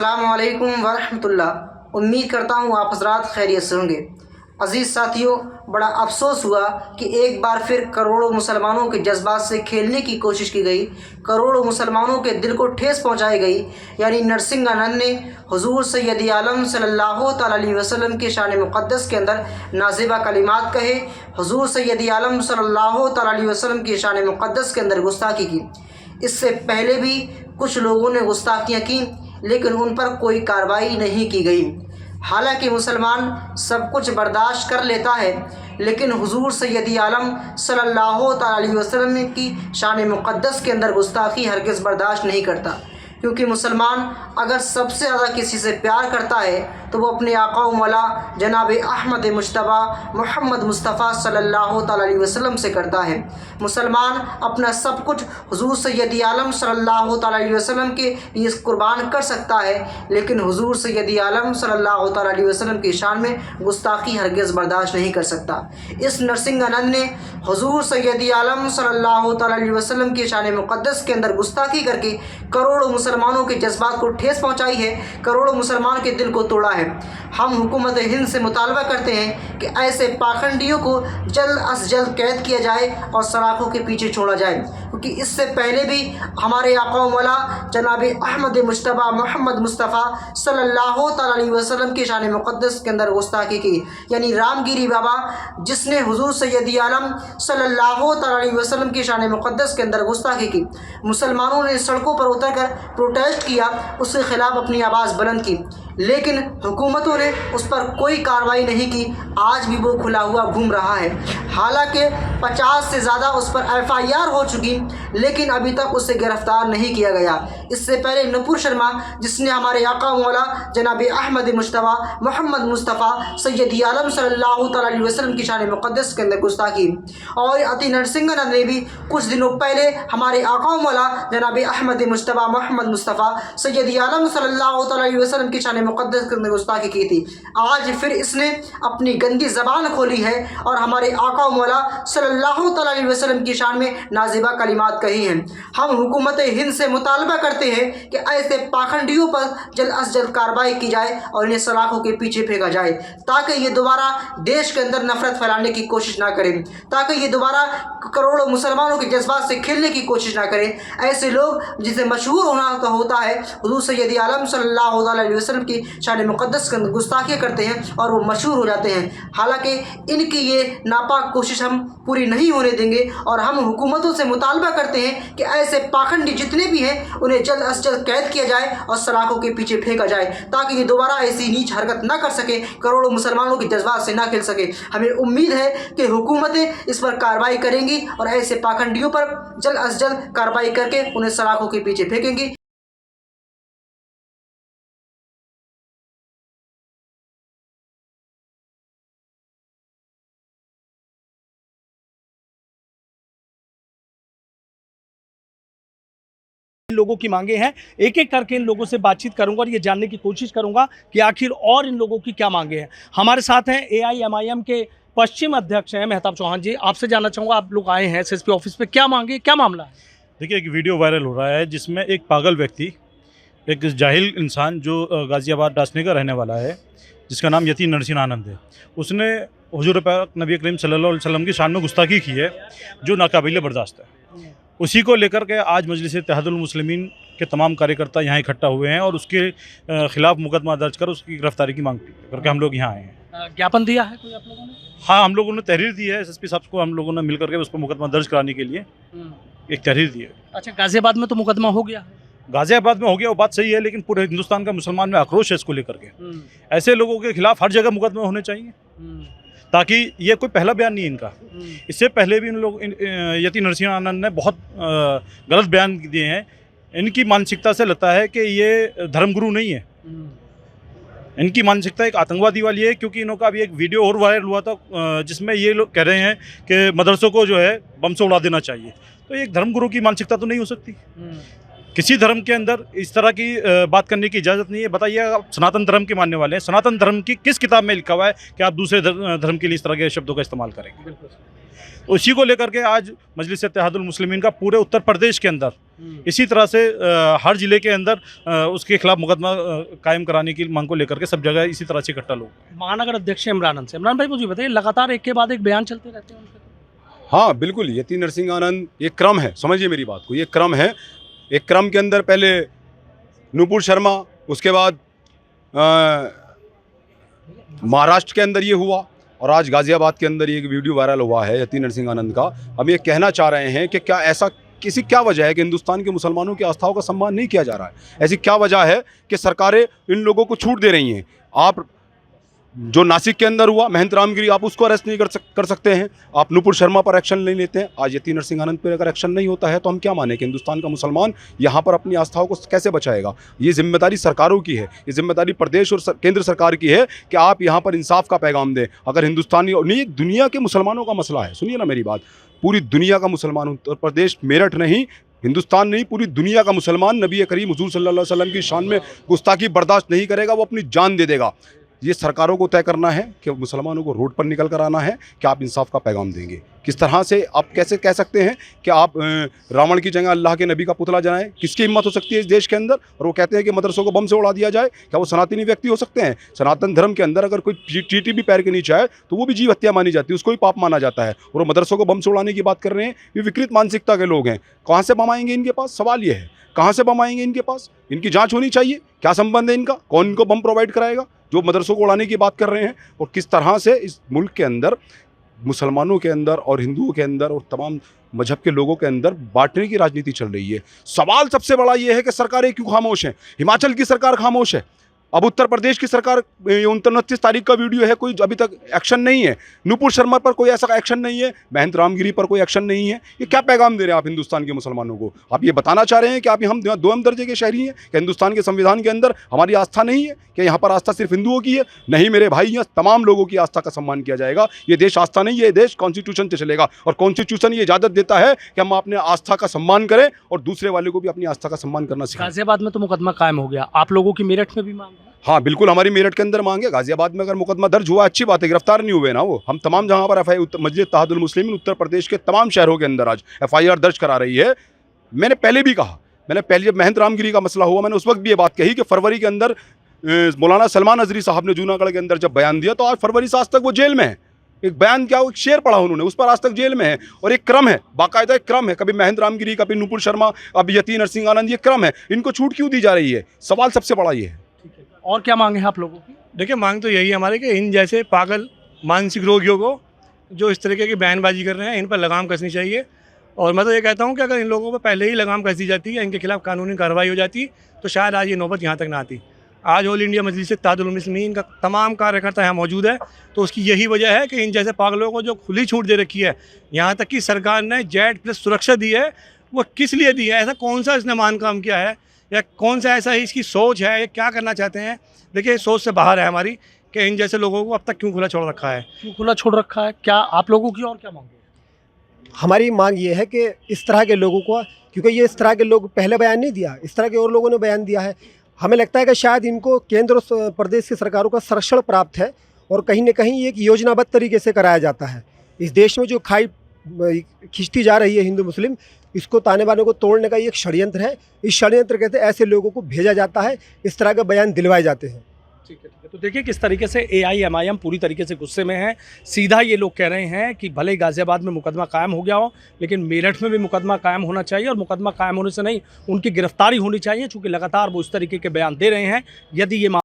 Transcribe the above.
अस्सलामुअलैकुम वरहमतुल्लाह। उम्मीद करता हूँ आप हज़रात खैरियत से होंगे। अज़ीज़ साथियों, बड़ा अफसोस हुआ कि एक बार फिर करोड़ों मुसलमानों के जज्बात से खेलने की कोशिश की गई, करोड़ों मुसलमानों के दिल को ठेस पहुँचाई गई। यानी नरसिंहानंद ने हुज़ूर सैयद आलम सल्लल्लाहु तआला अलैहि वसल्लम के शान मुक़द्दस के अंदर नाज़िबा कलिमात कहे, हुज़ूर सैयद आलम सल्लल्लाहु तआला अलैहि वसल्लम के शान मुक़द्दस के अंदर गुस्ताखी की। इससे पहले भी कुछ लोगों ने गुस्ताखियाँ की, लेकिन उन पर कोई कार्रवाई नहीं की गई। हालांकि मुसलमान सब कुछ बर्दाश्त कर लेता है, लेकिन हुजूर सैयद आलम सल्लल्लाहु तआला अलैहि वसल्लम की शान मुक़द्दस के अंदर गुस्ताखी हरगिज़ बर्दाश्त नहीं करता। क्योंकि मुसलमान अगर सबसे ज़्यादा किसी से प्यार करता है तो वो अपने आका व मौला जनाब अहमद मुज्तबा मोहम्मद मुस्तफ़ा सल्लल्लाहु तआला अलैहि वसल्लम से करता है। मुसलमान अपना सब कुछ हुजूर सैयद आलम सल्लल्लाहु तआला अलैहि वसल्लम के लिए कुर्बान कर सकता है, लेकिन हुजूर सैयद आलम सल्लल्लाहु तआला अलैहि वसल्लम की शान में गुस्ताखी हरगिज़ बर्दाश्त नहीं कर सकता। इस नरसिंहानंद ने हुजूर सैयद आलम सल्लल्लाहु तआला अलैहि वसल्लम की शान मुक़द्दस के अंदर गुस्ताखी करके करोड़ों मुसलमानों के जज्बात को ठेस पहुँचाई है, करोड़ों मुसलमान के दिल को तोड़ा है। हम हुकूमत हिंद से मुतालबा करते हैं कि ऐसे पाखंडियों को जल्द अज जल्द कैद किया जाए और सलाखों के पीछे छोड़ा जाए, क्योंकि इससे पहले भी हमारे आका मौला जनाब अहमद मुज्तबा मोहम्मद मुस्तफ़ा सल्लल्लाहु तआला अलैहि वसल्लम की शान मुक़द्दस के अंदर गुस्ताखी की। यानी रामगिरी बाबा जिसने हुजूर सैयद आलम सल्लल्लाहु तआला अलैहि वसल्लम की शान मुक़द्दस के अंदर गुस्ताखी की, मुसलमानों ने सड़कों पर उतरकर प्रोटेस्ट किया, उसके ख़िलाफ़ अपनी आवाज़ बुलंद की, लेकिन हुकूमतों ने उस पर कोई कार्रवाई नहीं की। आज भी वो खुला हुआ घूम रहा है। हालांकि 50 से ज़्यादा उस पर FIR हो चुकी, लेकिन अभी तक उसे गिरफ़्तार नहीं किया गया। इससे पहले नुपुर शर्मा जिसने हमारे आका मौला जनाब अहमद मुज्तबा मोहम्मद मुस्तफ़ा सैयद आलम सल्लल्लाहु तआला अलैहि वसल्लम की शान मुक़द्दस के अंदर गुस्ताखी, और अति नरसिंहानंद ने भी कुछ दिनों पहले हमारे आका मौला जनाब अहमद मुज्तबा मोहम्मद मुस्तफ़ा सैयद आलम सल्लल्लाहु तआला अलैहि वसल्लम की शान मुक़द्दस के अंदर गुस्ताखी की थी। आज फिर इसने अपनी गंदी ज़बान खोली है और हमारे आका मौला सल्लल्लाहु तआला अलैहि वसल्लम की शान में नाज़िबा कलिमात कही हैं। हम हुकूमत हिंद से मुतालबा करते हैं कि ऐसे पाखंडियों पर जल्द अज जल्द कार्रवाई की जाए और इन्हें सलाखों के पीछे फेंका जाए, ताकि ये दोबारा देश के अंदर नफरत फैलाने की कोशिश ना करें, ताकि ये दोबारा करोड़ों मुसलमानों के जज्बात से खेलने की कोशिश ना करें। ऐसे लोग जिसे मशहूर होता है हुजूर सैयद आलम सल्लल्लाहु अलैहि वसल्लम की शान मुक़द्दस के अंदर गुस्ताखियाँ करते हैं और वो मशहूर हो जाते हैं। हालांकि इनकी ये नापाक कोशिश हम पूरी नहीं होने देंगे और हम हुकूमतों से मुतालबा करते हैं कि ऐसे पाखंडी जितने भी हैं उन्हें जल्द अज जल्द कैद किया जाए और सलाखों के पीछे फेंका जाए, ताकि ये दोबारा ऐसी नीच हरकत ना कर सके, करोड़ों मुसलमानों के जज्बात से ना खेल सके। हमें उम्मीद है कि हुकूमतें इस पर कार्रवाई करेंगी और ऐसे पाखंडियों पर जल्द अज जल्द कार्रवाई करके उन्हें सलाखों के पीछे फेंकेंगी। इन लोगों की मांगे हैं, एक एक करके इन लोगों से बातचीत करूंगा और ये जानने की कोशिश करूंगा कि आखिर और इन लोगों की क्या मांगे हैं। हमारे साथ हैं AIMIM के पश्चिम अध्यक्ष हैं मेहताब चौहान जी। आपसे जानना चाहूँगा, आप लोग आए हैं SSP ऑफिस पे, क्या मांगे, क्या मामला है? देखिए, एक वीडियो वायरल हो रहा है जिसमें एक पागल व्यक्ति, एक जाहिल इंसान जो गाज़ियाबाद डासने का रहने वाला है, जिसका नाम यती नरसिंहानंद है, उसने हुजूर पाक नबी करीम सल्लल्लाहु अलैहि वसल्लम की शान में गुस्ताखी की है, जो नाकाबिले बर्दाश्त है। उसी को लेकर के आज मजलिस इत्तेहादुल मुस्लिमीन के तमाम कार्यकर्ता यहाँ इकट्ठा हुए हैं और उसके खिलाफ मुकदमा दर्ज कर उसकी गिरफ्तारी की मांग करके हम लोग यहाँ आए हैं। ज्ञापन दिया है कोई आप लोगों ने? हाँ, हम लोगों ने तहरीर दी है SSP साहब को, हम लोगों ने मिल करके उस पर मुकदमा दर्ज कराने के लिए एक तहरीर दी है। अच्छा, गाजियाबाद में तो मुकदमा हो गया? गाज़ियाबाद में हो गया, वो बात सही है, लेकिन पूरे हिंदुस्तान का मुसलमान में आक्रोश है इसको लेकर के। ऐसे लोगों के खिलाफ हर जगह मुकदमे होने चाहिए, ताकि ये कोई पहला बयान नहीं है इनका। इससे पहले भी इन लोग यती नरसिंहानंद ने बहुत गलत बयान दिए हैं। इनकी मानसिकता से लगता है कि ये धर्मगुरु नहीं है, इनकी मानसिकता एक आतंकवादी वाली है। क्योंकि इनका अभी एक वीडियो और वायरल हुआ था जिसमें ये लोग कह रहे हैं कि मदरसों को जो है बम से उड़ा देना चाहिए। तो एक धर्मगुरु की मानसिकता तो नहीं हो सकती। किसी धर्म के अंदर इस तरह की बात करने की इजाज़त नहीं है। बताइए, आप सनातन धर्म के मानने वाले हैं, सनातन धर्म की किस किताब में लिखा हुआ है कि आप दूसरे धर्म के लिए इस तरह के शब्दों का इस्तेमाल करेंगे? तो इसी को लेकर के आज मजलिस इत्तेहादुल मुस्लिमीन का पूरे उत्तर प्रदेश के अंदर इसी तरह से हर जिले के अंदर उसके खिलाफ मुकदमा कायम कराने की मांग को लेकर के सब जगह इसी तरह से इकट्ठा लोग। महानगर अध्यक्ष इमरान आनंद से, इमरान भाई मुझे बताइए, लगातार एक के बाद एक बयान चलते रहते हैं उनके? हाँ बिल्कुल, यति नरसिंह आनंद एक क्रम है, समझिए मेरी बात को, ये क्रम है। एक क्रम के अंदर पहले नूपुर शर्मा, उसके बाद महाराष्ट्र के अंदर ये हुआ और आज गाज़ियाबाद के अंदर ये एक वीडियो वायरल हुआ है यति नरसिंह आनंद का। हम ये कहना चाह रहे हैं कि क्या ऐसा क्या वजह है कि हिंदुस्तान के मुसलमानों की आस्थाओं का सम्मान नहीं किया जा रहा है? ऐसी क्या वजह है कि सरकारें इन लोगों को छूट दे रही हैं? आप जो नासिक के अंदर हुआ महंत रामगिरी, आप उसको अरेस्ट नहीं कर सकते हैं, आप नूपुर शर्मा पर एक्शन नहीं लेते हैं। आज यति नरसिंह आनंद पर अगर एक्शन नहीं होता है तो हम क्या माने कि हिंदुस्तान का मुसलमान यहाँ पर अपनी आस्थाओं को कैसे बचाएगा? ये जिम्मेदारी सरकारों की है, ये जिम्मेदारी प्रदेश और केंद्र सरकार की है कि आप यहाँ पर इंसाफ का पैगाम दें। अगर हिंदुस्तानी नहीं, दुनिया के मुसलमानों का मसला है, सुनिए ना मेरी बात, पूरी दुनिया का मुसलमान, उत्तर प्रदेश मेरठ नहीं, हिंदुस्तान नहीं, पूरी दुनिया का मुसलमान नबी करीम हुजूर सल्लल्लाहु अलैहि वसल्लम की शान में गुस्ताखी बर्दाश्त नहीं करेगा, वो अपनी जान दे देगा। ये सरकारों को तय करना है कि मुसलमानों को रोड पर निकल कर आना है कि आप इंसाफ का पैगाम देंगे। किस तरह से आप कैसे कह सकते हैं कि आप रावण की जगह अल्लाह के नबी का पुतला जलाएं? किसकी हिम्मत हो सकती है इस देश के अंदर? और वो कहते हैं कि मदरसों को बम से उड़ा दिया जाए। क्या वो सनातनी व्यक्ति हो सकते हैं? सनातन धर्म के अंदर अगर कोई चींटी भी पैर के नीचे आए तो वो भी जीव हत्या मानी जाती है, उसको भी पाप माना जाता है। और वो मदरसों को बम से उड़ाने की बात कर रहे हैं, ये विकृत मानसिकता के लोग हैं। कहाँ से बम आएंगे इनके पास? सवाल ये है, कहाँ से बम आएंगे इनके पास? इनकी जाँच होनी चाहिए, क्या संबंध है इनका, कौन इनको बम प्रोवाइड कराएगा जो मदरसों को उड़ाने की बात कर रहे हैं? और किस तरह से इस मुल्क के अंदर मुसलमानों के अंदर और हिंदुओं के अंदर और तमाम मजहब के लोगों के अंदर बांटने की राजनीति चल रही है। सवाल सबसे बड़ा ये है कि सरकारें क्यों खामोश हैं? हिमाचल की सरकार खामोश है, अब उत्तर प्रदेश की सरकार 29 तारीख का वीडियो है, कोई अभी तक एक्शन नहीं है। नूपुर शर्मा पर कोई ऐसा एक्शन नहीं है, महंत रामगिरी पर कोई एक्शन नहीं है। ये क्या पैगाम दे रहे हैं आप हिंदुस्तान के मुसलमानों को? आप ये बताना चाह रहे हैं कि आप हम दोयम दर्जे के शहरी हैं, कि हिंदुस्तान के संविधान के अंदर हमारी आस्था नहीं है, कि यहाँ पर आस्था सिर्फ हिंदुओं की है? नहीं मेरे भाई, यहाँ तमाम लोगों की आस्था का सम्मान किया जाएगा। ये देश आस्था नहीं, ये देश कॉन्स्टिट्यूशन से चलेगा और कॉन्स्टिट्यूशन ये इजाज़त देता है कि हम अपने आस्था का सम्मान करें और दूसरे वाले को भी अपनी आस्था का सम्मान करना सिखाएं। गाजियाबाद में तो मुकदमा कायम हो गया, आप लोगों की मेरठ में भी मांग है? हाँ बिल्कुल, हमारी मेरठ के अंदर मांगे। गाजियाबाद में अगर मुकदमा दर्ज हुआ अच्छी बात है, गिरफ्तार नहीं हुए ना वो। हम तमाम जहाँ पर मजलिस इत्तेहादुल मुस्लिमीन उत्तर प्रदेश के तमाम शहरों के अंदर आज FIR दर्ज करा रही है। मैंने पहले भी कहा, मैंने पहले जब महंत रामगिरी का मसला हुआ मैंने उस वक्त भी ये बात कही कि फरवरी के अंदर मौलाना सलमान अजरी साहब ने जूनागढ़ के अंदर जब बयान दिया तो आज फरवरी से आज तक वो जेल में है। एक बयान क्या, एक शेर पढ़ा उन्होंने, उस पर आज तक जेल में है। और एक क्रम है, बाकायदा एक क्रम है, कभी महंत रामगिरी, कभी नूपुर शर्मा, अब यति नरसिंह आनंद, ये क्रम है। इनको छूट क्यों दी जा रही है? सवाल सबसे बड़ा ये है। और क्या मांगे हैं आप लोगों की? देखिए, मांग तो यही है हमारे कि इन जैसे पागल मानसिक रोगियों को जो इस तरीके की बयानबाजी कर रहे हैं, इन पर लगाम कसनी चाहिए। और मैं तो ये कहता हूँ कि अगर इन लोगों पर पहले ही लगाम कस दी जाती है, इनके खिलाफ कानूनी कार्रवाई हो जाती, तो शायद आज ये नौबत यहाँ तक ना आती। आज ऑल इंडिया मजलिस इत्तेहादुल मुस्लिमीन का तमाम कार्यकर्ता यहाँ मौजूद है, तो उसकी यही वजह है कि इन जैसे पागलों को जो खुली छूट दे रखी है, यहाँ तक कि सरकार ने जेड+ सुरक्षा दी है। वो किस लिए दी है? ऐसा कौन सा इसने मान काम किया है, या कौन सा ऐसा इसकी सोच है, या क्या करना चाहते हैं? देखिए, सोच से बाहर है हमारी कि इन जैसे लोगों को अब तक क्यों खुला छोड़ रखा है। क्यों खुला छोड़ रखा है? क्या आप लोगों की और क्या मांगे? हमारी मांग ये है कि इस तरह के लोगों को, क्योंकि ये इस तरह के लोग पहले बयान नहीं दिया, इस तरह के और लोगों ने बयान दिया है। हमें लगता है कि शायद इनको केंद्र और प्रदेश की सरकारों का संरक्षण प्राप्त है और कहीं न कहीं एक योजनाबद्ध तरीके से कराया जाता है। इस देश में जो खाई खिंचती जा रही है हिंदू मुस्लिम, इसको ताने बाने को तोड़ने का ये एक षड्यंत्र है। इस षड्यंत्र के तहत ऐसे लोगों को भेजा जाता है, इस तरह के बयान दिलवाए जाते हैं। ठीक है। तो देखिए किस तरीके से AIMIM पूरी तरीके से गुस्से में है। सीधा ये लोग कह रहे हैं कि भले गाजियाबाद में मुकदमा कायम हो गया हो, लेकिन मेरठ में भी मुकदमा कायम होना चाहिए, और मुकदमा कायम होने से नहीं, उनकी गिरफ्तारी होनी चाहिए, चूँकि लगातार वो इस तरीके के बयान दे रहे हैं। यदि ये